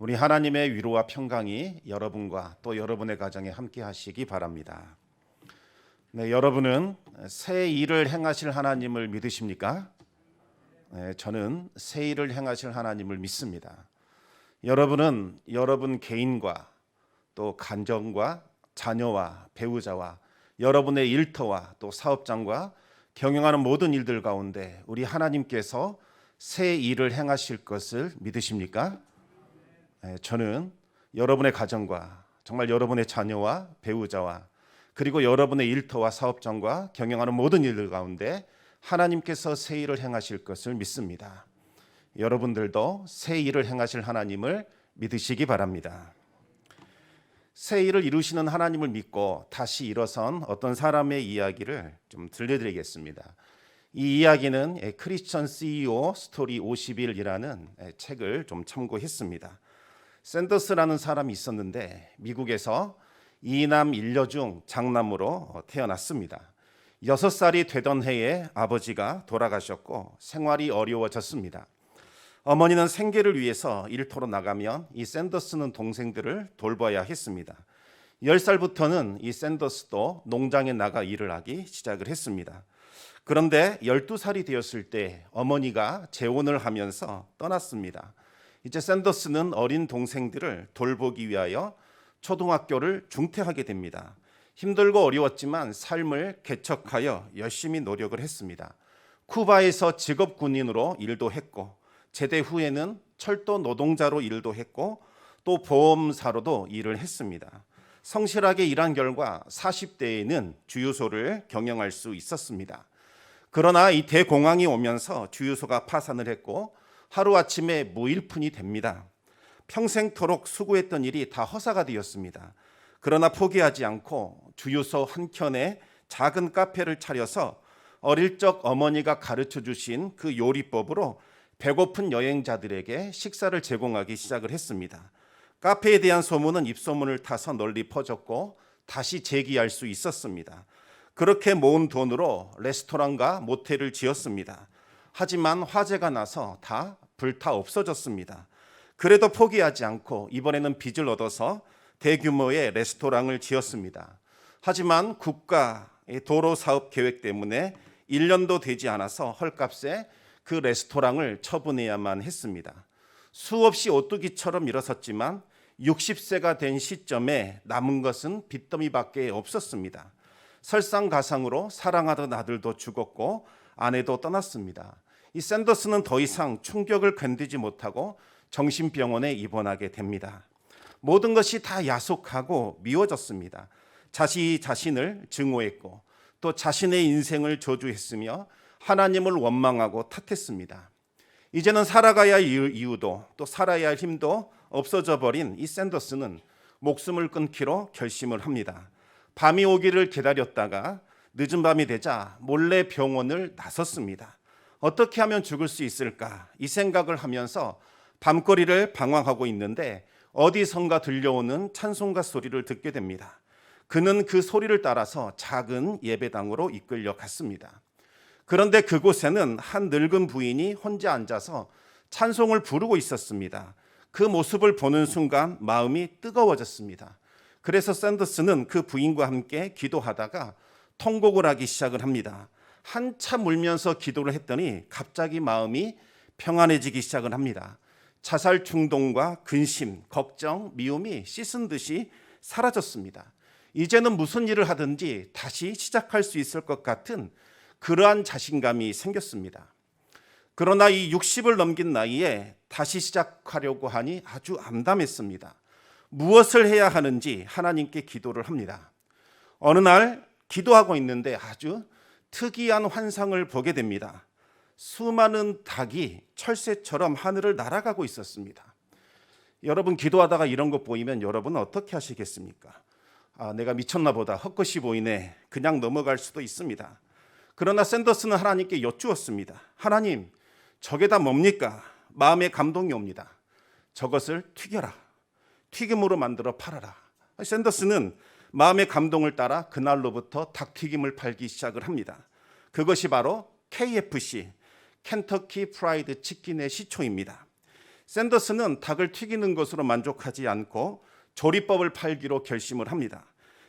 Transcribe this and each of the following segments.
우리 하나님의 위로와 평강이 여러분과 또 여러분의 가정에 함께 하시기 바랍니다. 네, 여러분은 새 일을 행하실 하나님을 믿으십니까? 네, 저는 새 일을 행하실 하나님을 믿습니다. 여러분은 여러분 개인과 또 가정과 자녀와 배우자와 여러분의 일터와 또 사업장과 경영하는 모든 일들 가운데 우리 하나님께서 새 일을 행하실 것을 믿으십니까? 저는 여러분의 가정과 정말 여러분의 자녀와 배우자와 그리고 여러분의 일터와 사업장과 경영하는 모든 일들 가운데 하나님께서 새 일을 행하실 것을 믿습니다. 여러분들도 새 일을 행하실 하나님을 믿으시기 바랍니다. 새 일을 이루시는 하나님을 믿고 다시 일어선 어떤 사람의 이야기를 좀 들려드리겠습니다. 이 이야기는 크리스천 CEO 스토리 50일이라는 책을 좀 참고했습니다. 샌더스라는 사람이 있었는데 미국에서 2남 1녀 중 장남으로 태어났습니다. 6살이 되던 해에 아버지가 돌아가셨고 생활이 어려워졌습니다. 어머니는 생계를 위해서 일터로 나가면 이 샌더스는 동생들을 돌봐야 했습니다. 10살부터는 이 샌더스도 농장에 나가 일을 하기 시작을 했습니다. 그런데 12살이 되었을 때 어머니가 재혼을 하면서 떠났습니다. 이제 샌더스는 어린 동생들을 돌보기 위하여 초등학교를 중퇴하게 됩니다. 힘들고 어려웠지만 삶을 개척하여 열심히 노력을 했습니다. 쿠바에서 직업 군인으로 일도 했고 제대 후에는 철도 노동자로 일도 했고 또 보험사로도 일을 했습니다. 성실하게 일한 결과 40대에는 주유소를 경영할 수 있었습니다. 그러나 이 대공황이 오면서 주유소가 파산을 했고 하루아침에 무일푼이 됩니다. 평생토록 수고했던 일이 다 허사가 되었습니다. 그러나 포기하지 않고 주유소 한켠에 작은 카페를 차려서 어릴 적 어머니가 가르쳐 주신 그 요리법으로 배고픈 여행자들에게 식사를 제공하기 시작을 했습니다. 카페에 대한 소문은 입소문을 타서 널리 퍼졌고 다시 재기할 수 있었습니다. 그렇게 모은 돈으로 레스토랑과 모텔을 지었습니다. 하지만 화재가 나서 다 불타 없어졌습니다. 그래도 포기하지 않고 이번에는 빚을 얻어서 대규모의 레스토랑을 지었습니다. 하지만 국가의 도로 사업 계획 때문에 1년도 되지 않아서 헐값에 그 레스토랑을 처분해야만 했습니다. 수없이 오뚜기처럼 일어섰지만 60세가 된 시점에 남은 것은 빚더미밖에 없었습니다. 설상가상으로 사랑하던 아들도 죽었고 아내도 떠났습니다. 이 샌더스는 더 이상 충격을 견디지 못하고 정신병원에 입원하게 됩니다. 모든 것이 다 야속하고 미워졌습니다. 자신을 증오했고 또 자신의 인생을 저주했으며 하나님을 원망하고 탓했습니다. 이제는 살아가야 할 이유도 또 살아야 할 힘도 없어져 버린 이 샌더스는 목숨을 끊기로 결심을 합니다. 밤이 오기를 기다렸다가 늦은 밤이 되자 몰래 병원을 나섰습니다. 어떻게 하면 죽을 수 있을까? 이 생각을 하면서 밤거리를 방황하고 있는데 어디선가 들려오는 찬송가 소리를 듣게 됩니다. 그는 그 소리를 따라서 작은 예배당으로 이끌려 갔습니다. 그런데 그곳에는 한 늙은 부인이 혼자 앉아서 찬송을 부르고 있었습니다. 그 모습을 보는 순간 마음이 뜨거워졌습니다. 그래서 샌더스는 그 부인과 함께 기도하다가 통곡을 하기 시작을 합니다. 한참 울면서 기도를 했더니 갑자기 마음이 평안해지기 시작을 합니다. 자살 충동과 근심, 걱정, 미움이 씻은 듯이 사라졌습니다. 이제는 무슨 일을 하든지 다시 시작할 수 있을 것 같은 그러한 자신감이 생겼습니다. 그러나 이 60을 넘긴 나이에 다시 시작하려고 하니 아주 암담했습니다. 무엇을 해야 하는지 하나님께 기도를 합니다. 어느 날 기도하고 있는데 아주 특이한 환상을 보게 됩니다. 수많은 닭이 철새처럼 하늘을 날아가고 있었습니다. 여러분 기도하다가 이런 거 보이면 여러분은 어떻게 하시겠습니까? 내가 미쳤나 보다, 헛것이 보이네, 그냥 넘어갈 수도 있습니다. 그러나 샌더스는 하나님께 여쭈었습니다. 하나님, 저게 다 뭡니까? 마음에 감동이 옵니다. 저것을 튀겨라. 튀김으로 만들어 팔아라. 샌더스는 마음의 감동을 따라 그날로부터 닭튀김을 팔기 시작을 합니다. 그것이 바로 KFC, 켄터키 프라이드 치킨의 시초입니다. 샌더스는 닭을 튀기는 것으로 만족하지 않고 조리법을 팔기로 결심을 합니다.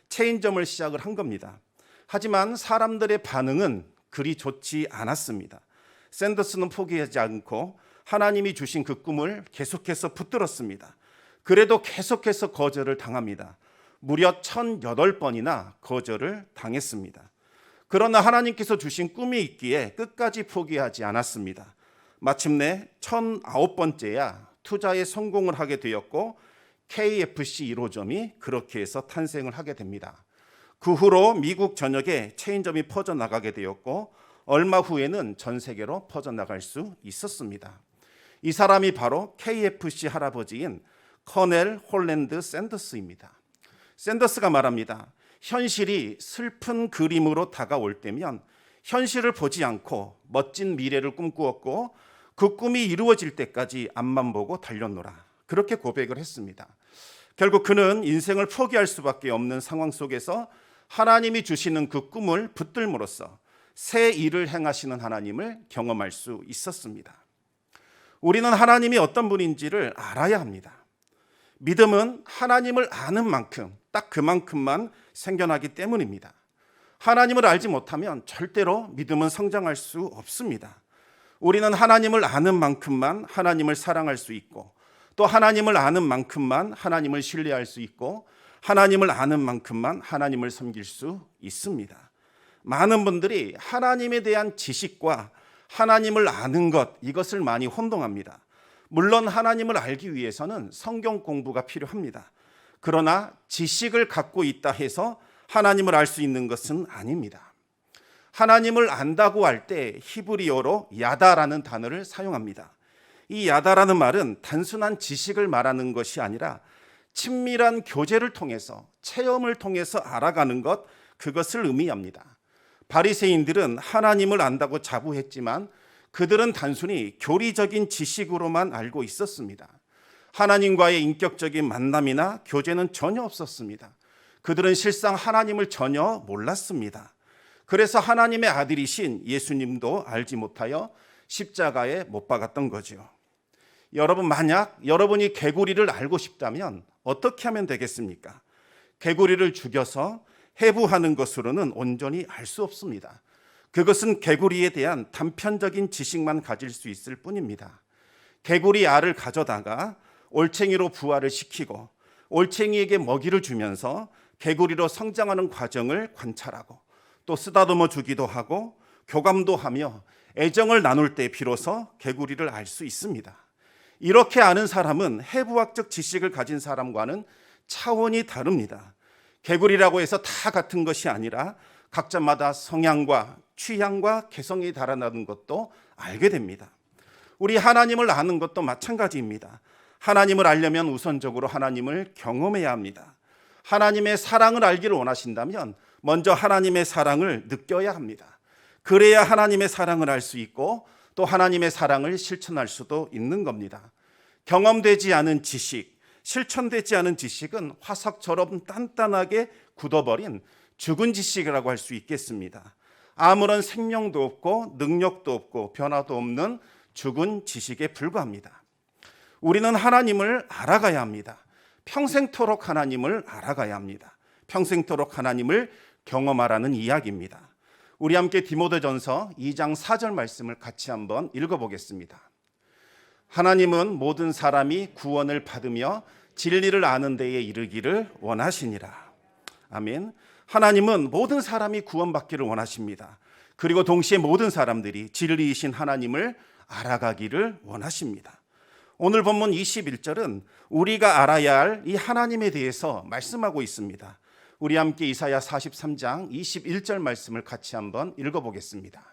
체인점을 시작을 한 겁니다. 하지만 사람들의 반응은 그리 좋지 않았습니다. 샌더스는 포기하지 않고 하나님이 주신 그 꿈을 계속해서 붙들었습니다. 그래도 계속해서 거절을 당합니다. 무려 1008번이나 거절을 당했습니다. 그러나 하나님께서 주신 꿈이 있기에 끝까지 포기하지 않았습니다. 마침내 1009번째야 투자에 성공을 하게 되었고 KFC 1호점이 그렇게 해서 탄생을 하게 됩니다. 그 후로 미국 전역에 체인점이 퍼져나가게 되었고 얼마 후에는 전 세계로 퍼져나갈 수 있었습니다. 이 사람이 바로 KFC 할아버지인 커넬 홀랜드 샌더스입니다. 샌더스가 말합니다. 현실이 슬픈 그림으로 다가올 때면 현실을 보지 않고 멋진 미래를 꿈꾸었고 그 꿈이 이루어질 때까지 앞만 보고 달려노라. 그렇게 고백을 했습니다. 결국 그는 인생을 포기할 수밖에 없는 상황 속에서 하나님이 주시는 그 꿈을 붙들므로써 새 일을 행하시는 하나님을 경험할 수 있었습니다. 우리는 하나님이 어떤 분인지를 알아야 합니다. 믿음은 하나님을 아는 만큼 딱 그만큼만 생겨나기 때문입니다. 하나님을 알지 못하면 절대로 믿음은 성장할 수 없습니다. 우리는 하나님을 아는 만큼만 하나님을 사랑할 수 있고 또 하나님을 아는 만큼만 하나님을 신뢰할 수 있고 하나님을 아는 만큼만 하나님을 섬길 수 있습니다. 많은 분들이 하나님에 대한 지식과 하나님을 아는 것 이것을 많이 혼동합니다. 물론 하나님을 알기 위해서는 성경 공부가 필요합니다. 그러나 지식을 갖고 있다 해서 하나님을 알 수 있는 것은 아닙니다. 하나님을 안다고 할 때 히브리어로 야다라는 단어를 사용합니다. 이 야다라는 말은 단순한 지식을 말하는 것이 아니라 친밀한 교제를 통해서 체험을 통해서 알아가는 것 그것을 의미합니다. 바리새인들은 하나님을 안다고 자부했지만 그들은 단순히 교리적인 지식으로만 알고 있었습니다. 하나님과의 인격적인 만남이나 교제는 전혀 없었습니다. 그들은 실상 하나님을 전혀 몰랐습니다. 그래서 하나님의 아들이신 예수님도 알지 못하여 십자가에 못 박았던 거죠. 여러분, 만약 여러분이 개구리를 알고 싶다면 어떻게 하면 되겠습니까? 개구리를 죽여서 해부하는 것으로는 온전히 알 수 없습니다. 그것은 개구리에 대한 단편적인 지식만 가질 수 있을 뿐입니다. 개구리 알을 가져다가 올챙이로 부화를 시키고 올챙이에게 먹이를 주면서 개구리로 성장하는 과정을 관찰하고 또 쓰다듬어 주기도 하고 교감도 하며 애정을 나눌 때 비로소 개구리를 알 수 있습니다. 이렇게 아는 사람은 해부학적 지식을 가진 사람과는 차원이 다릅니다. 개구리라고 해서 다 같은 것이 아니라 각자마다 성향과 취향과 개성이 달아나는 것도 알게 됩니다. 우리 하나님을 아는 것도 마찬가지입니다. 하나님을 알려면 우선적으로 하나님을 경험해야 합니다. 하나님의 사랑을 알기를 원하신다면 먼저 하나님의 사랑을 느껴야 합니다. 그래야 하나님의 사랑을 알 수 있고 또 하나님의 사랑을 실천할 수도 있는 겁니다. 경험되지 않은 지식, 실천되지 않은 지식은 화석처럼 단단하게 굳어버린 죽은 지식이라고 할 수 있겠습니다. 아무런 생명도 없고 능력도 없고 변화도 없는 죽은 지식에 불과합니다. 우리는 하나님을 알아가야 합니다. 평생토록 하나님을 알아가야 합니다. 평생토록 하나님을 경험하라는 이야기입니다. 우리 함께 디모데전서 2장 4절 말씀을 같이 한번 읽어보겠습니다. 하나님은 모든 사람이 구원을 받으며 진리를 아는 데에 이르기를 원하시니라. 아멘. 하나님은 모든 사람이 구원받기를 원하십니다. 그리고 동시에 모든 사람들이 진리이신 하나님을 알아가기를 원하십니다. 오늘 본문 21절은 우리가 알아야 할 이 하나님에 대해서 말씀하고 있습니다. 우리 함께 이사야 43장 21절 말씀을 같이 한번 읽어보겠습니다.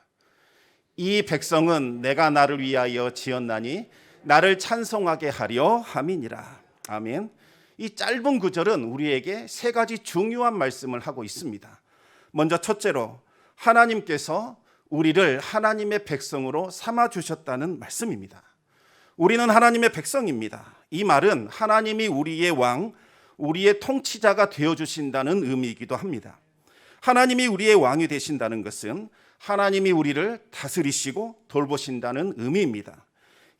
이 백성은 내가 나를 위하여 지었나니 나를 찬송하게 하려 함이니라. 아멘. 이 짧은 구절은 우리에게 세 가지 중요한 말씀을 하고 있습니다. 먼저 첫째로 하나님께서 우리를 하나님의 백성으로 삼아주셨다는 말씀입니다. 우리는 하나님의 백성입니다. 이 말은 하나님이 우리의 왕, 우리의 통치자가 되어주신다는 의미이기도 합니다. 하나님이 우리의 왕이 되신다는 것은 하나님이 우리를 다스리시고 돌보신다는 의미입니다.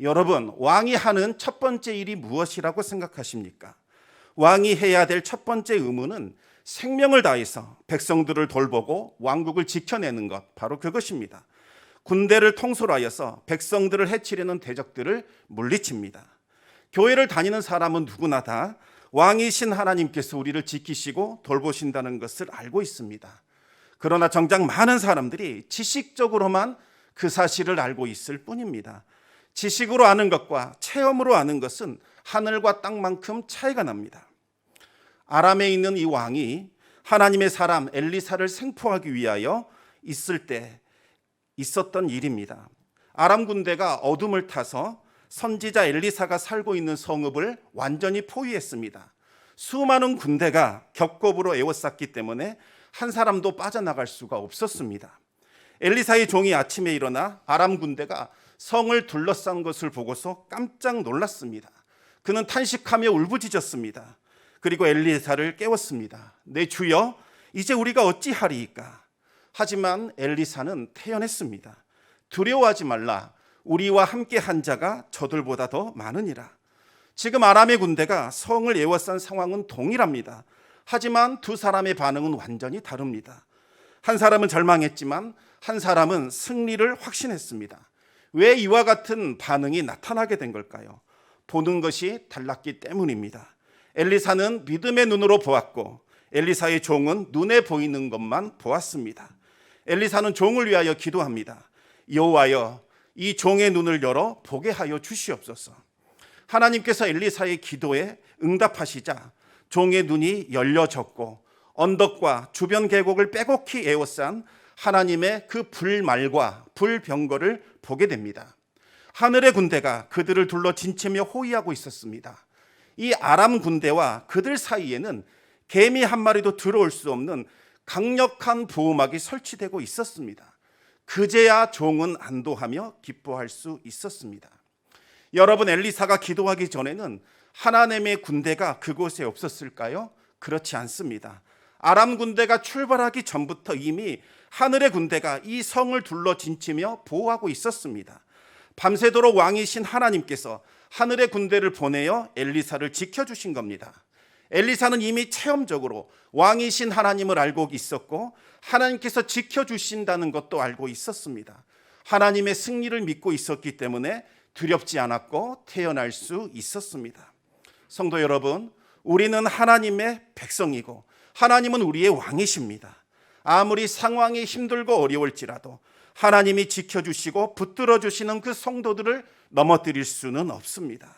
여러분, 왕이 하는 첫 번째 일이 무엇이라고 생각하십니까? 왕이 해야 될 첫 번째 의무는 생명을 다해서 백성들을 돌보고 왕국을 지켜내는 것, 바로 그것입니다. 군대를 통솔하여서 백성들을 해치려는 대적들을 물리칩니다. 교회를 다니는 사람은 누구나 다 왕이신 하나님께서 우리를 지키시고 돌보신다는 것을 알고 있습니다. 그러나 정작 많은 사람들이 지식적으로만 그 사실을 알고 있을 뿐입니다. 지식으로 아는 것과 체험으로 아는 것은 하늘과 땅만큼 차이가 납니다. 아람에 있는 이 왕이 하나님의 사람 엘리사를 생포하기 위하여 있을 때 있었던 일입니다. 아람 군대가 어둠을 타서 선지자 엘리사가 살고 있는 성읍을 완전히 포위했습니다. 수많은 군대가 겹겹으로 에워쌌기 때문에 한 사람도 빠져나갈 수가 없었습니다. 엘리사의 종이 아침에 일어나 아람 군대가 성을 둘러싼 것을 보고서 깜짝 놀랐습니다. 그는 탄식하며 울부짖었습니다. 그리고 엘리사를 깨웠습니다. 내 주여, 이제 우리가 어찌하리이까? 하지만 엘리사는 태연했습니다. 두려워하지 말라. 우리와 함께 한 자가 저들보다 더 많으니라. 지금 아람의 군대가 성을 에워싼 상황은 동일합니다. 하지만 두 사람의 반응은 완전히 다릅니다. 한 사람은 절망했지만 한 사람은 승리를 확신했습니다. 왜 이와 같은 반응이 나타나게 된 걸까요? 보는 것이 달랐기 때문입니다. 엘리사는 믿음의 눈으로 보았고 엘리사의 종은 눈에 보이는 것만 보았습니다. 엘리사는 종을 위하여 기도합니다. 여호와여, 이 종의 눈을 열어 보게 하여 주시옵소서. 하나님께서 엘리사의 기도에 응답하시자 종의 눈이 열려졌고 언덕과 주변 계곡을 빼곡히 에워싼 하나님의 그 불말과 불병거를 보게 됩니다. 하늘의 군대가 그들을 둘러 진치며 호위하고 있었습니다. 이 아람 군대와 그들 사이에는 개미 한 마리도 들어올 수 없는 강력한 보호막이 설치되고 있었습니다. 그제야 종은 안도하며 기뻐할 수 있었습니다. 여러분, 엘리사가 기도하기 전에는 하나님의 군대가 그곳에 없었을까요? 그렇지 않습니다. 아람 군대가 출발하기 전부터 이미 하늘의 군대가 이 성을 둘러 진치며 보호하고 있었습니다. 밤새도록 왕이신 하나님께서 하늘의 군대를 보내어 엘리사를 지켜주신 겁니다. 엘리사는 이미 체험적으로 왕이신 하나님을 알고 있었고 하나님께서 지켜주신다는 것도 알고 있었습니다. 하나님의 승리를 믿고 있었기 때문에 두렵지 않았고 태어날 수 있었습니다. 성도 여러분, 우리는 하나님의 백성이고 하나님은 우리의 왕이십니다. 아무리 상황이 힘들고 어려울지라도 하나님이 지켜주시고 붙들어 주시는 그 성도들을 넘어뜨릴 수는 없습니다.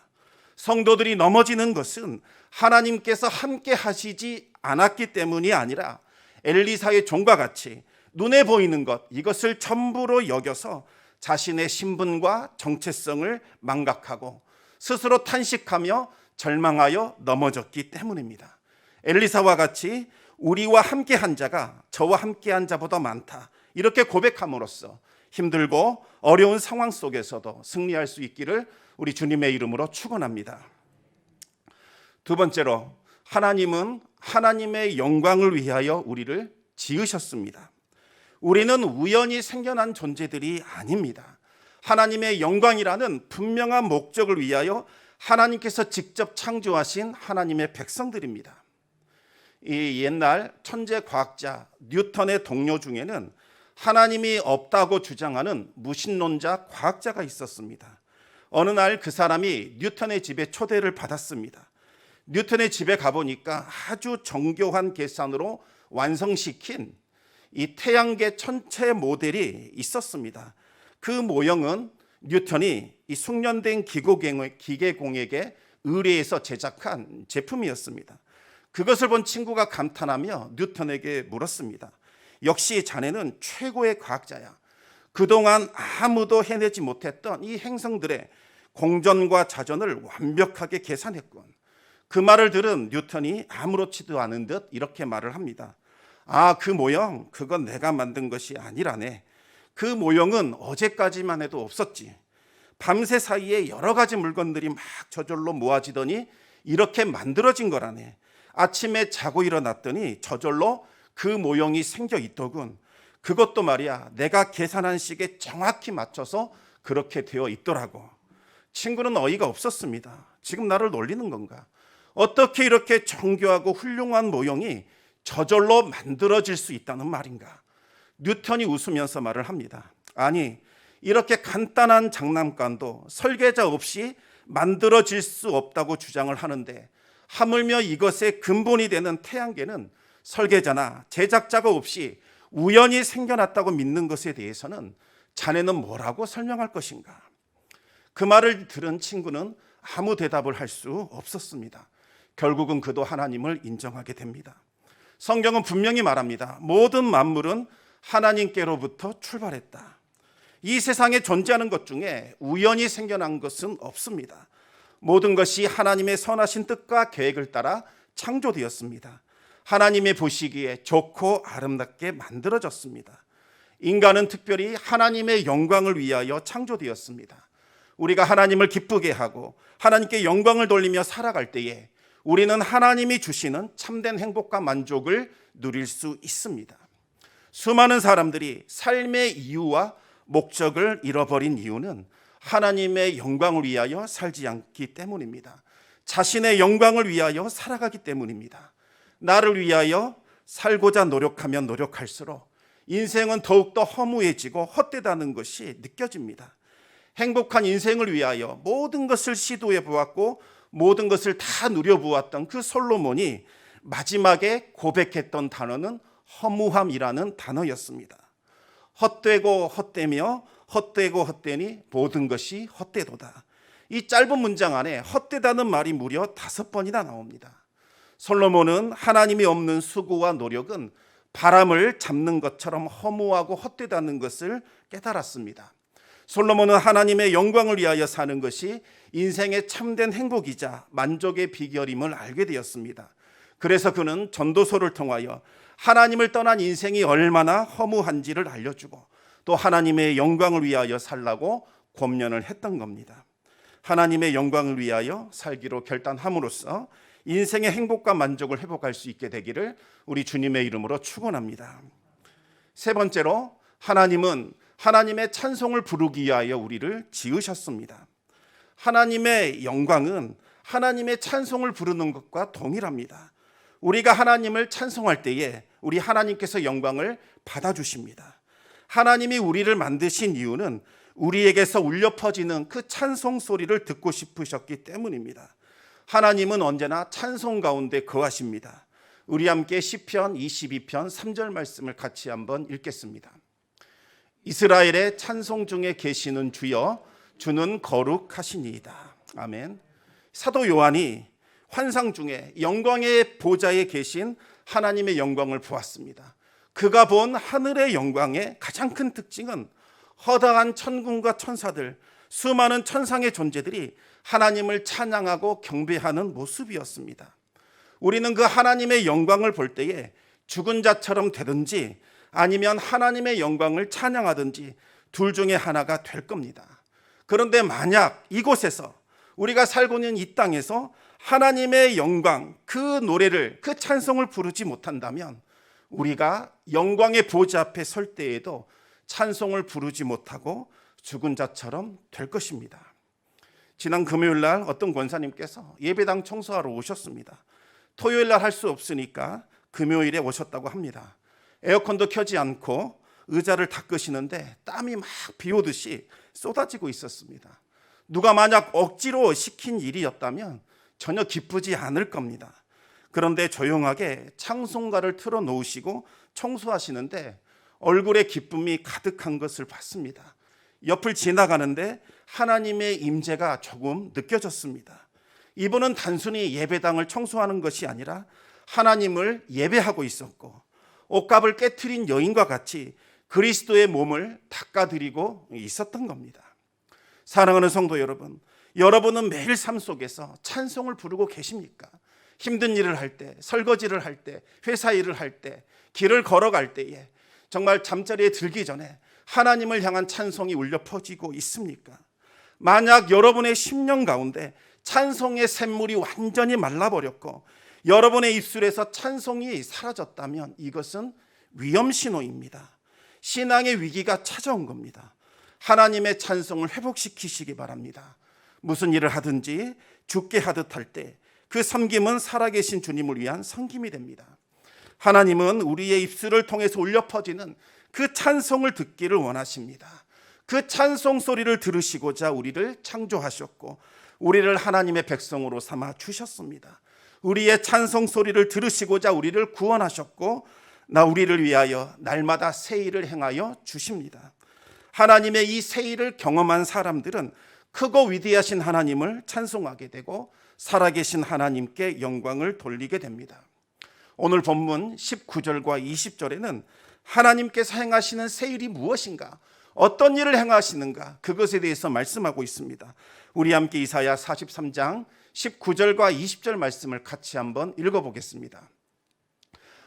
성도들이 넘어지는 것은 하나님께서 함께 하시지 않았기 때문이 아니라 엘리사의 종과 같이 눈에 보이는 것, 이것을 전부로 여겨서 자신의 신분과 정체성을 망각하고 스스로 탄식하며 절망하여 넘어졌기 때문입니다. 엘리사와 같이 우리와 함께한 자가 저와 함께한 자보다 많다, 이렇게 고백함으로써 힘들고 어려운 상황 속에서도 승리할 수 있기를 우리 주님의 이름으로 축원합니다. 두 번째로, 하나님은 하나님의 영광을 위하여 우리를 지으셨습니다. 우리는 우연히 생겨난 존재들이 아닙니다. 하나님의 영광이라는 분명한 목적을 위하여 하나님께서 직접 창조하신 하나님의 백성들입니다. 이 옛날 천재 과학자 뉴턴의 동료 중에는 하나님이 없다고 주장하는 무신론자 과학자가 있었습니다. 어느 날 그 사람이 뉴턴의 집에 초대를 받았습니다. 뉴턴의 집에 가보니까 아주 정교한 계산으로 완성시킨 이 태양계 천체 모델이 있었습니다. 그 모형은 뉴턴이 이 숙련된 기계공에게 의뢰해서 제작한 제품이었습니다. 그것을 본 친구가 감탄하며 뉴턴에게 물었습니다. 역시 자네는 최고의 과학자야. 그동안 아무도 해내지 못했던 이 행성들의 공전과 자전을 완벽하게 계산했군. 그 말을 들은 뉴턴이 아무렇지도 않은 듯 이렇게 말을 합니다. 아, 그 모형, 그건 내가 만든 것이 아니라네. 그 모형은 어제까지만 해도 없었지. 밤새 사이에 여러 가지 물건들이 막 저절로 모아지더니 이렇게 만들어진 거라네. 아침에 자고 일어났더니 저절로 그 모형이 생겨 있더군. 그것도 말이야, 내가 계산한 시기에 정확히 맞춰서 그렇게 되어 있더라고. 친구는 어이가 없었습니다. 지금 나를 놀리는 건가? 어떻게 이렇게 정교하고 훌륭한 모형이 저절로 만들어질 수 있다는 말인가? 뉴턴이 웃으면서 말을 합니다. 아니, 이렇게 간단한 장난감도 설계자 없이 만들어질 수 없다고 주장을 하는데, 하물며 이것의 근본이 되는 태양계는 설계자나 제작자가 없이 우연히 생겨났다고 믿는 것에 대해서는 자네는 뭐라고 설명할 것인가? 그 말을 들은 친구는 아무 대답을 할 수 없었습니다. 결국은 그도 하나님을 인정하게 됩니다. 성경은 분명히 말합니다. 모든 만물은 하나님께로부터 출발했다. 이 세상에 존재하는 것 중에 우연히 생겨난 것은 없습니다. 모든 것이 하나님의 선하신 뜻과 계획을 따라 창조되었습니다. 하나님의 보시기에 좋고 아름답게 만들어졌습니다. 인간은 특별히 하나님의 영광을 위하여 창조되었습니다. 우리가 하나님을 기쁘게 하고 하나님께 영광을 돌리며 살아갈 때에 우리는 하나님이 주시는 참된 행복과 만족을 누릴 수 있습니다. 수많은 사람들이 삶의 이유와 목적을 잃어버린 이유는 하나님의 영광을 위하여 살지 않기 때문입니다. 자신의 영광을 위하여 살아가기 때문입니다. 나를 위하여 살고자 노력하면 노력할수록 인생은 더욱더 허무해지고 헛되다는 것이 느껴집니다. 행복한 인생을 위하여 모든 것을 시도해 보았고 모든 것을 다 누려보았던 그 솔로몬이 마지막에 고백했던 단어는 허무함이라는 단어였습니다. 헛되고 헛되며 헛되고 헛되니 모든 것이 헛되도다. 이 짧은 문장 안에 헛되다는 말이 무려 5번이나 나옵니다. 솔로몬은 하나님이 없는 수고와 노력은 바람을 잡는 것처럼 허무하고 헛되다는 것을 깨달았습니다. 솔로몬은 하나님의 영광을 위하여 사는 것이 인생의 참된 행복이자 만족의 비결임을 알게 되었습니다. 그래서 그는 전도서를 통하여 하나님을 떠난 인생이 얼마나 허무한지를 알려주고 또 하나님의 영광을 위하여 살라고 권면을 했던 겁니다. 하나님의 영광을 위하여 살기로 결단함으로써 인생의 행복과 만족을 회복할 수 있게 되기를 우리 주님의 이름으로 축원합니다. 세 번째로, 하나님은 하나님의 찬송을 부르기 위하여 우리를 지으셨습니다. 하나님의 영광은 하나님의 찬송을 부르는 것과 동일합니다. 우리가 하나님을 찬송할 때에 우리 하나님께서 영광을 받아주십니다. 하나님이 우리를 만드신 이유는 우리에게서 울려 퍼지는 그 찬송 소리를 듣고 싶으셨기 때문입니다. 하나님은 언제나 찬송 가운데 거하십니다. 우리 함께 시편 22편 3절 말씀을 같이 한번 읽겠습니다. 이스라엘의 찬송 중에 계시는 주여, 주는 거룩하시니이다. 아멘. 사도 요한이 환상 중에 영광의 보좌에 계신 하나님의 영광을 보았습니다. 그가 본 하늘의 영광의 가장 큰 특징은 허다한 천군과 천사들, 수많은 천상의 존재들이 하나님을 찬양하고 경배하는 모습이었습니다. 우리는 그 하나님의 영광을 볼 때에 죽은 자처럼 되든지 아니면 하나님의 영광을 찬양하든지 둘 중에 하나가 될 겁니다. 그런데 만약 이곳에서 우리가 살고 있는 이 땅에서 하나님의 영광, 그 노래를, 그 찬송을 부르지 못한다면 우리가 영광의 보좌 앞에 설 때에도 찬송을 부르지 못하고 죽은 자처럼 될 것입니다. 지난 금요일 날 어떤 권사님께서 예배당 청소하러 오셨습니다. 토요일 날 할 수 없으니까 금요일에 오셨다고 합니다. 에어컨도 켜지 않고 의자를 닦으시는데 땀이 막 비 오듯이 쏟아지고 있었습니다. 누가 만약 억지로 시킨 일이었다면 전혀 기쁘지 않을 겁니다. 그런데 조용하게 찬송가를 틀어놓으시고 청소하시는데 얼굴에 기쁨이 가득한 것을 봤습니다. 옆을 지나가는데 하나님의 임재가 조금 느껴졌습니다. 이분은 단순히 예배당을 청소하는 것이 아니라 하나님을 예배하고 있었고 옷값을 깨트린 여인과 같이 그리스도의 몸을 닦아드리고 있었던 겁니다. 사랑하는 성도 여러분, 여러분은 매일 삶 속에서 찬송을 부르고 계십니까? 힘든 일을 할 때, 설거지를 할 때, 회사 일을 할 때, 길을 걸어갈 때에 정말 잠자리에 들기 전에 하나님을 향한 찬송이 울려 퍼지고 있습니까? 만약 여러분의 심령 가운데 찬송의 샘물이 완전히 말라버렸고 여러분의 입술에서 찬송이 사라졌다면 이것은 위험신호입니다. 신앙의 위기가 찾아온 겁니다. 하나님의 찬송을 회복시키시기 바랍니다. 무슨 일을 하든지 죽게 하듯 할 때 그 섬김은 살아계신 주님을 위한 섬김이 됩니다. 하나님은 우리의 입술을 통해서 울려 퍼지는 그 찬송을 듣기를 원하십니다. 그 찬송 소리를 들으시고자 우리를 창조하셨고 우리를 하나님의 백성으로 삼아 주셨습니다. 우리의 찬송 소리를 들으시고자 우리를 구원하셨고 우리를 위하여 날마다 새 일을 행하여 주십니다. 하나님의 이 새 일을 경험한 사람들은 크고 위대하신 하나님을 찬송하게 되고 살아계신 하나님께 영광을 돌리게 됩니다. 오늘 본문 19절과 20절에는 하나님께서 행하시는 새 일이 무엇인가, 어떤 일을 행하시는가, 그것에 대해서 말씀하고 있습니다. 우리 함께 이사야 43장 19절과 20절 말씀을 같이 한번 읽어보겠습니다.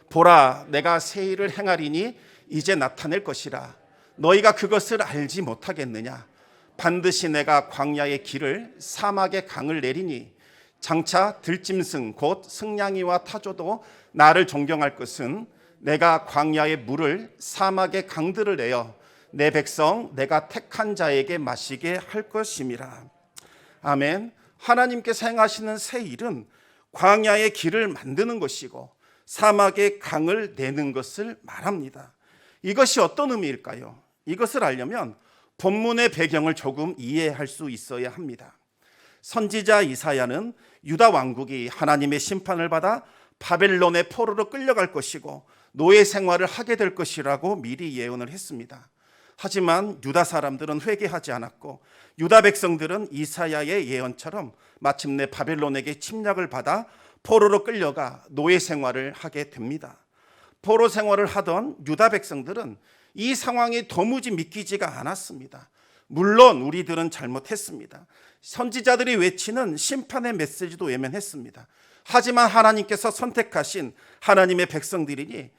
보라, 내가 새 일을 행하리니 이제 나타낼 것이라. 너희가 그것을 알지 못하겠느냐? 반드시 내가 광야의 길을 사막의 강을 내리니 장차 들짐승 곧 승냥이와 타조도 나를 존경할 것은 내가 광야의 물을 사막의 강들을 내어 내 백성 내가 택한 자에게 마시게 할 것임이라. 아멘. 하나님께서 행하시는 새 일은 광야의 길을 만드는 것이고 사막의 강을 내는 것을 말합니다. 이것이 어떤 의미일까요? 이것을 알려면 본문의 배경을 조금 이해할 수 있어야 합니다. 선지자 이사야는 유다 왕국이 하나님의 심판을 받아 바벨론의 포로로 끌려갈 것이고 노예 생활을 하게 될 것이라고 미리 예언을 했습니다. 하지만 유다 사람들은 회개하지 않았고 유다 백성들은 이사야의 예언처럼 마침내 바벨론에게 침략을 받아 포로로 끌려가 노예 생활을 하게 됩니다. 포로 생활을 하던 유다 백성들은 이 상황이 도무지 믿기지가 않았습니다. 물론 우리들은 잘못했습니다. 선지자들이 외치는 심판의 메시지도 외면했습니다. 하지만 하나님께서 선택하신 하나님의 백성들이니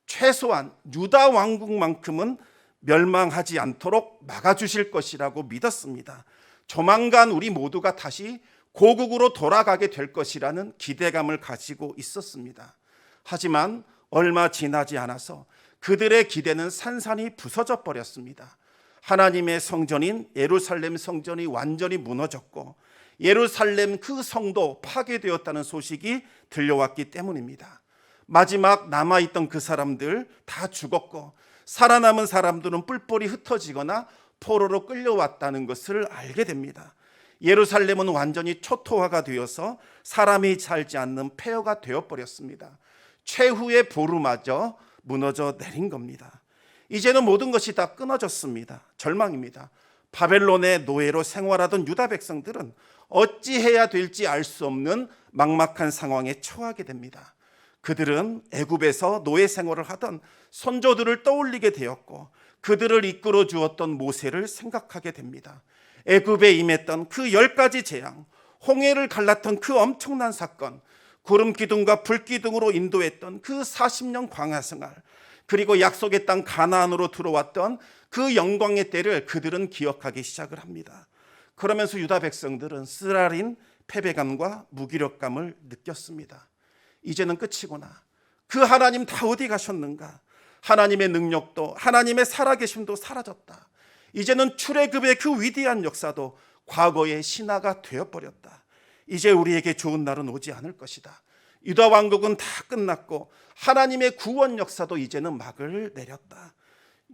최소한 유다 왕국만큼은 멸망하지 않도록 막아주실 것이라고 믿었습니다. 조만간 우리 모두가 다시 고국으로 돌아가게 될 것이라는 기대감을 가지고 있었습니다. 하지만 얼마 지나지 않아서 그들의 기대는 산산이 부서져 버렸습니다. 하나님의 성전인 예루살렘 성전이 완전히 무너졌고 예루살렘 그 성도 파괴되었다는 소식이 들려왔기 때문입니다. 마지막 남아있던 그 사람들 다 죽었고 살아남은 사람들은 뿔뿔이 흩어지거나 포로로 끌려왔다는 것을 알게 됩니다. 예루살렘은 완전히 초토화가 되어서 사람이 살지 않는 폐허가 되어버렸습니다. 최후의 보루마저 무너져 내린 겁니다. 이제는 모든 것이 다 끊어졌습니다. 절망입니다. 바벨론의 노예로 생활하던 유다 백성들은 어찌해야 될지 알 수 없는 막막한 상황에 처하게 됩니다. 그들은 애굽에서 노예 생활을 하던 선조들을 떠올리게 되었고 그들을 이끌어 주었던 모세를 생각하게 됩니다. 애굽에 임했던 그 10가지 재앙, 홍해를 갈랐던 그 엄청난 사건, 구름 기둥과 불 기둥으로 인도했던 그 40년 광야 생활, 그리고 약속의 땅 가나안으로 들어왔던 그 영광의 때를 그들은 기억하기 시작을 합니다. 그러면서 유다 백성들은 쓰라린 패배감과 무기력감을 느꼈습니다. 이제는 끝이구나. 그 하나님 다 어디 가셨는가? 하나님의 능력도 하나님의 살아계심도 사라졌다. 이제는 출애굽의 그 위대한 역사도 과거의 신화가 되어버렸다. 이제 우리에게 좋은 날은 오지 않을 것이다. 유다 왕국은 다 끝났고 하나님의 구원 역사도 이제는 막을 내렸다.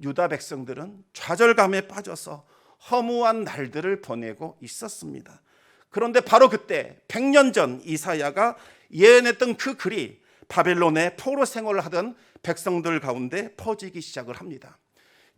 유다 백성들은 좌절감에 빠져서 허무한 날들을 보내고 있었습니다. 그런데 바로 그때 100년 전 이사야가 예언했던 그 글이 바벨론의 포로 생활을 하던 백성들 가운데 퍼지기 시작을 합니다.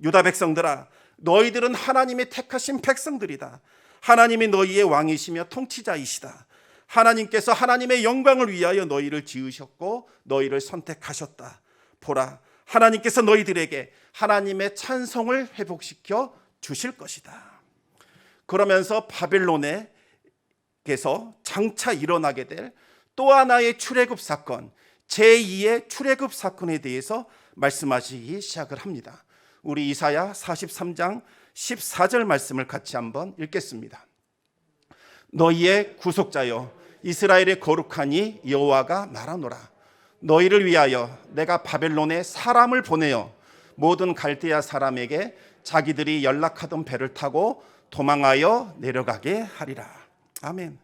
유다 백성들아, 너희들은 하나님의 택하신 백성들이다. 하나님이 너희의 왕이시며 통치자이시다. 하나님께서 하나님의 영광을 위하여 너희를 지으셨고 너희를 선택하셨다. 보라, 하나님께서 너희들에게 하나님의 찬송을 회복시켜 주실 것이다. 그러면서 바벨론에게서 장차 일어나게 될 또 하나의 출애굽 사건, 제2의 출애굽 사건에 대해서 말씀하시기 시작을 합니다. 우리 이사야 43장 14절 말씀을 같이 한번 읽겠습니다. 너희의 구속자여 이스라엘의 거룩하니 여호와가 말하노라. 너희를 위하여 내가 바벨론에 사람을 보내어 모든 갈대아 사람에게 자기들이 연락하던 배를 타고 도망하여 내려가게 하리라. 아멘.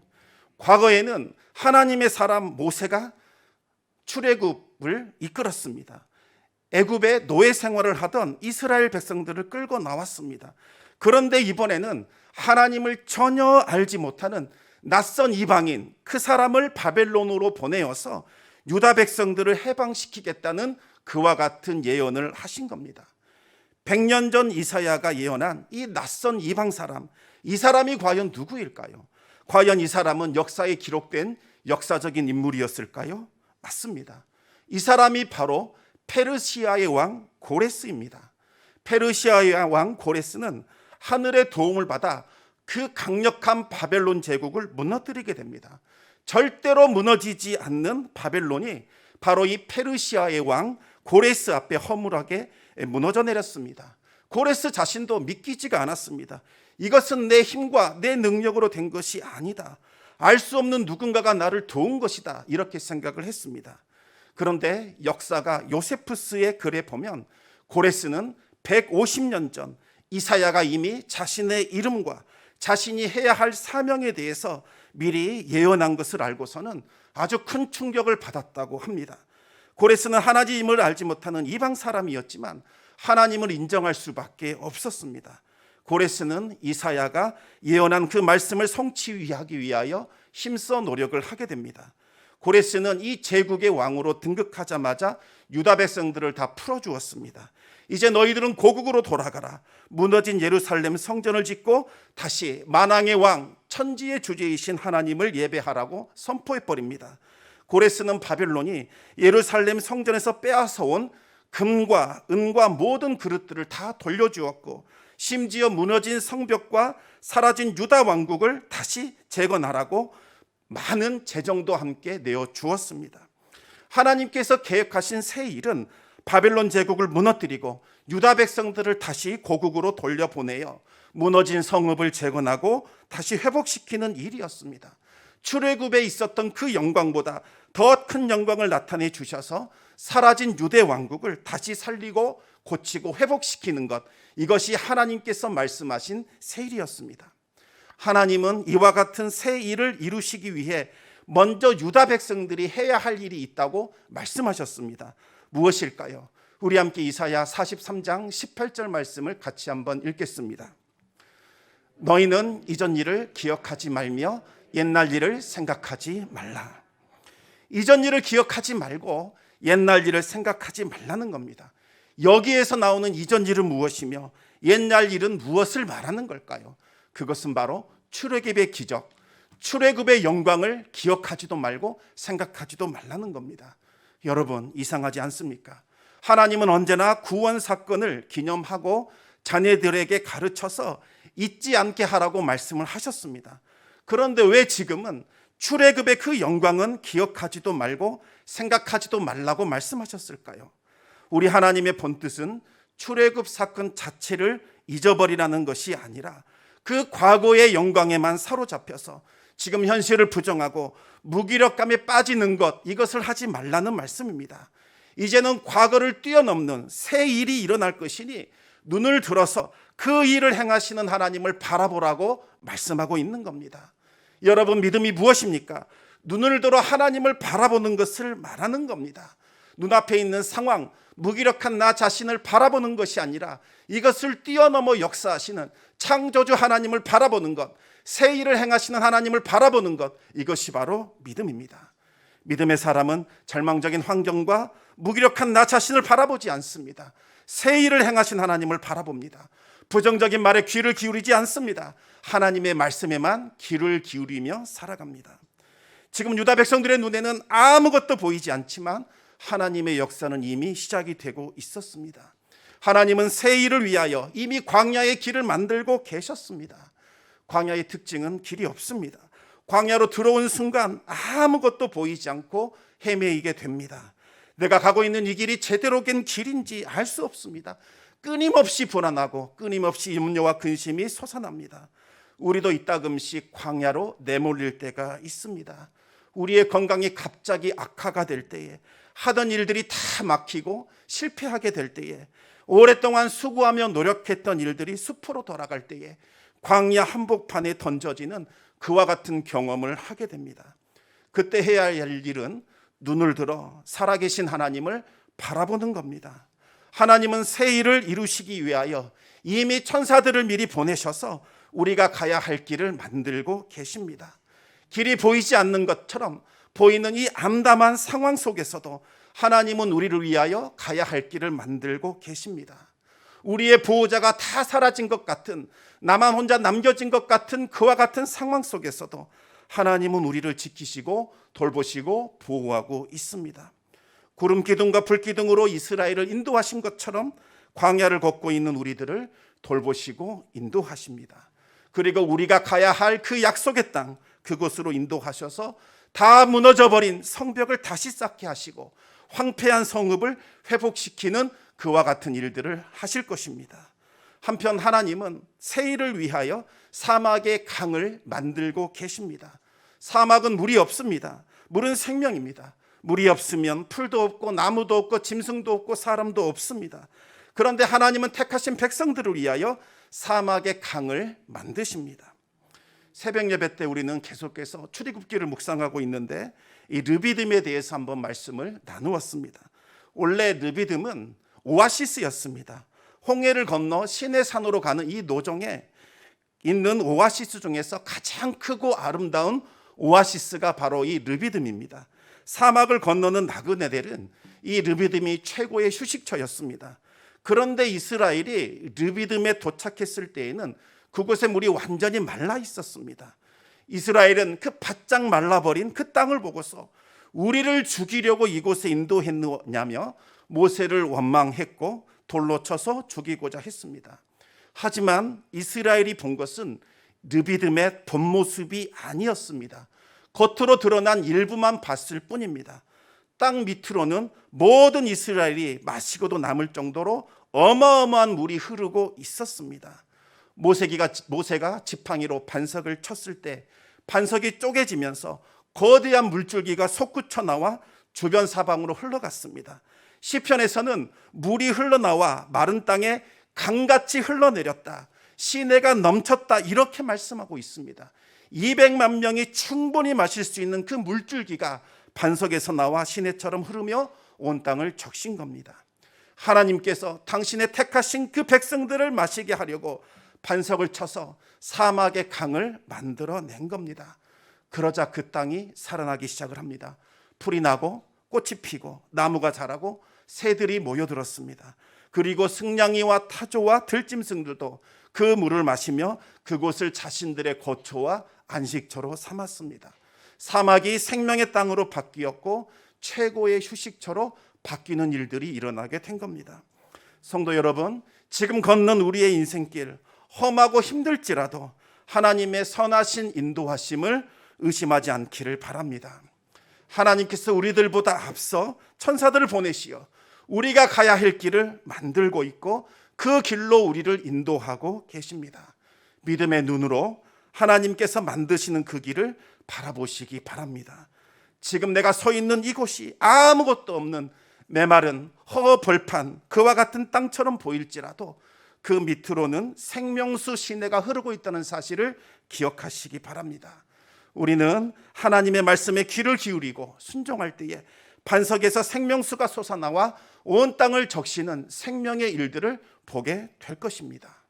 과거에는 하나님의 사람 모세가 출애굽을 이끌었습니다. 애굽에 노예 생활을 하던 이스라엘 백성들을 끌고 나왔습니다. 그런데 이번에는 하나님을 전혀 알지 못하는 낯선 이방인 그 사람을 바벨론으로 보내어서 유다 백성들을 해방시키겠다는 그와 같은 예언을 하신 겁니다. 100년 전 이사야가 예언한 이 낯선 이방 사람, 이 사람이 과연 누구일까요? 과연 이 사람은 역사에 기록된 역사적인 인물이었을까요? 맞습니다. 이 사람이 바로 페르시아의 왕 고레스입니다. 페르시아의 왕 고레스는 하늘의 도움을 받아 그 강력한 바벨론 제국을 무너뜨리게 됩니다. 절대로 무너지지 않는 바벨론이 바로 이 페르시아의 왕 고레스 앞에 허물하게 무너져 내렸습니다. 고레스 자신도 믿기지가 않았습니다. 이것은 내 힘과 내 능력으로 된 것이 아니다. 알 수 없는 누군가가 나를 도운 것이다. 이렇게 생각을 했습니다. 그런데 역사가 요세푸스의 글에 보면 고레스는 150년 전 이사야가 이미 자신의 이름과 자신이 해야 할 사명에 대해서 미리 예언한 것을 알고서는 아주 큰 충격을 받았다고 합니다. 고레스는 하나님을 알지 못하는 이방 사람이었지만 하나님을 인정할 수밖에 없었습니다. 고레스는 이사야가 예언한 그 말씀을 성취하기 위하여 힘써 노력을 하게 됩니다. 고레스는 이 제국의 왕으로 등극하자마자 유다 백성들을 다 풀어주었습니다. 이제 너희들은 고국으로 돌아가라. 무너진 예루살렘 성전을 짓고 다시 만왕의 왕 천지의 주제이신 하나님을 예배하라고 선포해버립니다. 고레스는 바벨론이 예루살렘 성전에서 빼앗아온 금과 은과 모든 그릇들을 다 돌려주었고 심지어 무너진 성벽과 사라진 유다 왕국을 다시 재건하라고 많은 재정도 함께 내어주었습니다. 하나님께서 계획하신 새 일은 바벨론 제국을 무너뜨리고 유다 백성들을 다시 고국으로 돌려보내어 무너진 성읍을 재건하고 다시 회복시키는 일이었습니다. 출애굽에 있었던 그 영광보다 더 큰 영광을 나타내 주셔서 사라진 유대 왕국을 다시 살리고 고치고 회복시키는 것, 이것이 하나님께서 말씀하신 새 일이었습니다. 하나님은 이와 같은 새 일을 이루시기 위해 먼저 유다 백성들이 해야 할 일이 있다고 말씀하셨습니다. 무엇일까요? 우리 함께 이사야 43장 18절 말씀을 같이 한번 읽겠습니다. 너희는 이전 일을 기억하지 말며 옛날 일을 생각하지 말라. 이전 일을 기억하지 말고 옛날 일을 생각하지 말라는 겁니다. 여기에서 나오는 이전 일은 무엇이며 옛날 일은 무엇을 말하는 걸까요? 그것은 바로 출애굽의 기적, 출애굽의 영광을 기억하지도 말고 생각하지도 말라는 겁니다. 여러분, 이상하지 않습니까? 하나님은 언제나 구원 사건을 기념하고 자녀들에게 가르쳐서 잊지 않게 하라고 말씀을 하셨습니다. 그런데 왜 지금은 출애굽의 그 영광은 기억하지도 말고 생각하지도 말라고 말씀하셨을까요? 우리 하나님의 본뜻은 출애굽 사건 자체를 잊어버리라는 것이 아니라 그 과거의 영광에만 사로잡혀서 지금 현실을 부정하고 무기력감에 빠지는 것, 이것을 하지 말라는 말씀입니다. 이제는 과거를 뛰어넘는 새 일이 일어날 것이니 눈을 들어서 그 일을 행하시는 하나님을 바라보라고 말씀하고 있는 겁니다. 여러분, 믿음이 무엇입니까? 눈을 들어 하나님을 바라보는 것을 말하는 겁니다. 눈앞에 있는 상황, 무기력한 나 자신을 바라보는 것이 아니라 이것을 뛰어넘어 역사하시는 창조주 하나님을 바라보는 것, 새 일을 행하시는 하나님을 바라보는 것, 이것이 바로 믿음입니다. 믿음의 사람은 절망적인 환경과 무기력한 나 자신을 바라보지 않습니다. 새 일을 행하신 하나님을 바라봅니다. 부정적인 말에 귀를 기울이지 않습니다. 하나님의 말씀에만 귀를 기울이며 살아갑니다. 지금 유다 백성들의 눈에는 아무것도 보이지 않지만 하나님의 역사는 이미 시작이 되고 있었습니다. 하나님은 새 일을 위하여 이미 광야의 길을 만들고 계셨습니다. 광야의 특징은 길이 없습니다. 광야로 들어온 순간 아무것도 보이지 않고 헤매이게 됩니다. 내가 가고 있는 이 길이 제대로 된 길인지 알 수 없습니다. 끊임없이 불안하고 끊임없이 염려와 근심이 솟아납니다. 우리도 이따금씩 광야로 내몰릴 때가 있습니다. 우리의 건강이 갑자기 악화가 될 때에, 하던 일들이 다 막히고 실패하게 될 때에, 오랫동안 수고하며 노력했던 일들이 숲으로 돌아갈 때에, 광야 한복판에 던져지는 그와 같은 경험을 하게 됩니다. 그때 해야 할 일은 눈을 들어 살아계신 하나님을 바라보는 겁니다. 하나님은 새 일을 이루시기 위하여 이미 천사들을 미리 보내셔서 우리가 가야 할 길을 만들고 계십니다. 길이 보이지 않는 것처럼 보이는 이 암담한 상황 속에서도 하나님은 우리를 위하여 가야 할 길을 만들고 계십니다. 우리의 보호자가 다 사라진 것 같은, 나만 혼자 남겨진 것 같은 그와 같은 상황 속에서도 하나님은 우리를 지키시고 돌보시고 보호하고 있습니다. 구름 기둥과 불 기둥으로 이스라엘을 인도하신 것처럼 광야를 걷고 있는 우리들을 돌보시고 인도하십니다. 그리고 우리가 가야 할 그 약속의 땅, 그곳으로 인도하셔서 다 무너져버린 성벽을 다시 쌓게 하시고 황폐한 성읍을 회복시키는 그와 같은 일들을 하실 것입니다. 한편 하나님은 새 일을 위하여 사막의 강을 만들고 계십니다. 사막은 물이 없습니다. 물은 생명입니다. 물이 없으면 풀도 없고 나무도 없고 짐승도 없고 사람도 없습니다. 그런데 하나님은 택하신 백성들을 위하여 사막의 강을 만드십니다. 새벽 예배 때 우리는 계속해서 출애굽기를 묵상하고 있는데 이 르비딤에 대해서 한번 말씀을 나누었습니다. 원래 르비딤은 오아시스였습니다. 홍해를 건너 시내산으로 가는 이 노정에 있는 오아시스 중에서 가장 크고 아름다운 오아시스가 바로 이 르비딤입니다. 사막을 건너는 나그네들은 이 르비딤이 최고의 휴식처였습니다. 그런데 이스라엘이 르비딤에 도착했을 때에는 그곳에 물이 완전히 말라 있었습니다. 이스라엘은 그 바짝 말라버린 그 땅을 보고서 우리를 죽이려고 이곳에 인도했느냐며 모세를 원망했고 돌로 쳐서 죽이고자 했습니다. 하지만 이스라엘이 본 것은 르비딤의 본 모습이 아니었습니다. 겉으로 드러난 일부만 봤을 뿐입니다. 땅 밑으로는 모든 이스라엘이 마시고도 남을 정도로 어마어마한 물이 흐르고 있었습니다. 모세가 지팡이로 반석을 쳤을 때 반석이 쪼개지면서 거대한 물줄기가 솟구쳐 나와 주변 사방으로 흘러갔습니다. 시편에서는 물이 흘러나와 마른 땅에 강같이 흘러내렸다, 시내가 넘쳤다, 이렇게 말씀하고 있습니다. 200만 명이 충분히 마실 수 있는 그 물줄기가 반석에서 나와 시내처럼 흐르며 온 땅을 적신 겁니다. 하나님께서 당신의 택하신 그 백성들을 마시게 하려고 반석을 쳐서 사막의 강을 만들어낸 겁니다. 그러자 그 땅이 살아나기 시작을 합니다. 풀이 나고 꽃이 피고 나무가 자라고 새들이 모여들었습니다. 그리고 승냥이와 타조와 들짐승들도 그 물을 마시며 그곳을 자신들의 거처와 안식처로 삼았습니다. 사막이 생명의 땅으로 바뀌었고 최고의 휴식처로 바뀌는 일들이 일어나게 된 겁니다. 성도 여러분, 지금 걷는 우리의 인생길 험하고 힘들지라도 하나님의 선하신 인도하심을 의심하지 않기를 바랍니다. 하나님께서 우리들보다 앞서 천사들을 보내시어 우리가 가야 할 길을 만들고 있고 그 길로 우리를 인도하고 계십니다. 믿음의 눈으로 하나님께서 만드시는 그 길을 바라보시기 바랍니다. 지금 내가 서 있는 이곳이 아무것도 없는 메마른 허벌판 그와 같은 땅처럼 보일지라도 그 밑으로는 생명수 시내가 흐르고 있다는 사실을 기억하시기 바랍니다. 우리는 하나님의 말씀에 귀를 기울이고 순종할 때에 반석에서 생명수가 솟아나와 온 땅을 적시는 생명의 일들을 보게 될 것입니다.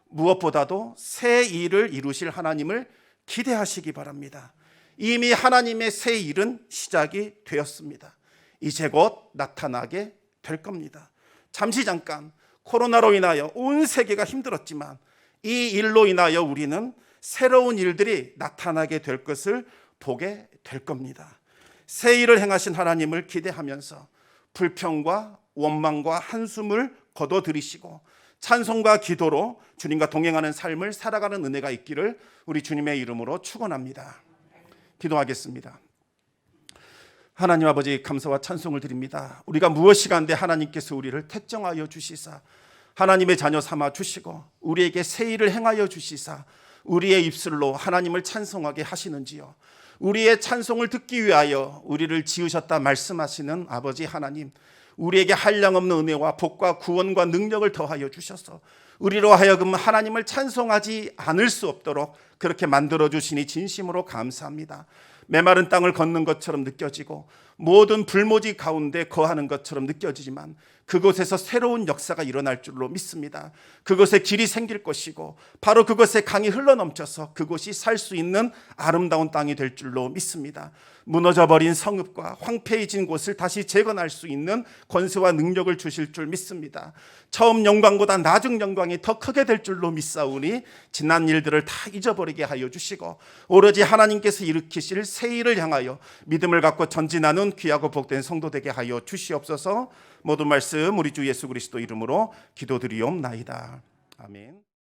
무엇보다도 새 일을 이루실 하나님을 기대하시기 바랍니다. 이미 하나님의 새 일은 시작이 되었습니다. 이제 곧 나타나게 될 겁니다. 잠깐 코로나로 인하여 온 세계가 힘들었지만 이 일로 인하여 우리는 새로운 일들이 나타나게 될 것을 보게 될 겁니다. 새 일을 행하신 하나님을 기대하면서 불평과 원망과 한숨을 거둬들이시고 찬송과 기도로 주님과 동행하는 삶을 살아가는 은혜가 있기를 우리 주님의 이름으로 축원합니다. 기도하겠습니다. 하나님 아버지, 감사와 찬송을 드립니다. 우리가 무엇이 간데 하나님께서 우리를 택정하여 주시사 하나님의 자녀 삼아 주시고 우리에게 새 일을 행하여 주시사 우리의 입술로 하나님을 찬송하게 하시는지요. 우리의 찬송을 듣기 위하여 우리를 지으셨다 말씀하시는 아버지 하나님, 우리에게 한량없는 은혜와 복과 구원과 능력을 더하여 주셔서 우리로 하여금 하나님을 찬송하지 않을 수 없도록 그렇게 만들어 주시니 진심으로 감사합니다. 메마른 땅을 걷는 것처럼 느껴지고 모든 불모지 가운데 거하는 것처럼 느껴지지만 그곳에서 새로운 역사가 일어날 줄로 믿습니다. 그곳에 길이 생길 것이고 바로 그곳에 강이 흘러넘쳐서 그곳이 살 수 있는 아름다운 땅이 될 줄로 믿습니다. 무너져버린 성읍과 황폐해진 곳을 다시 재건할 수 있는 권세와 능력을 주실 줄 믿습니다. 처음 영광보다 나중 영광이 더 크게 될 줄로 믿사오니 지난 일들을 다 잊어버리게 하여 주시고 오로지 하나님께서 일으키실 새 일을 향하여 믿음을 갖고 전진하는 귀하고 복된 성도 되게 하여 주시옵소서. 모든 말씀 우리 주 예수 그리스도 이름으로 기도드리옵나이다. 아멘.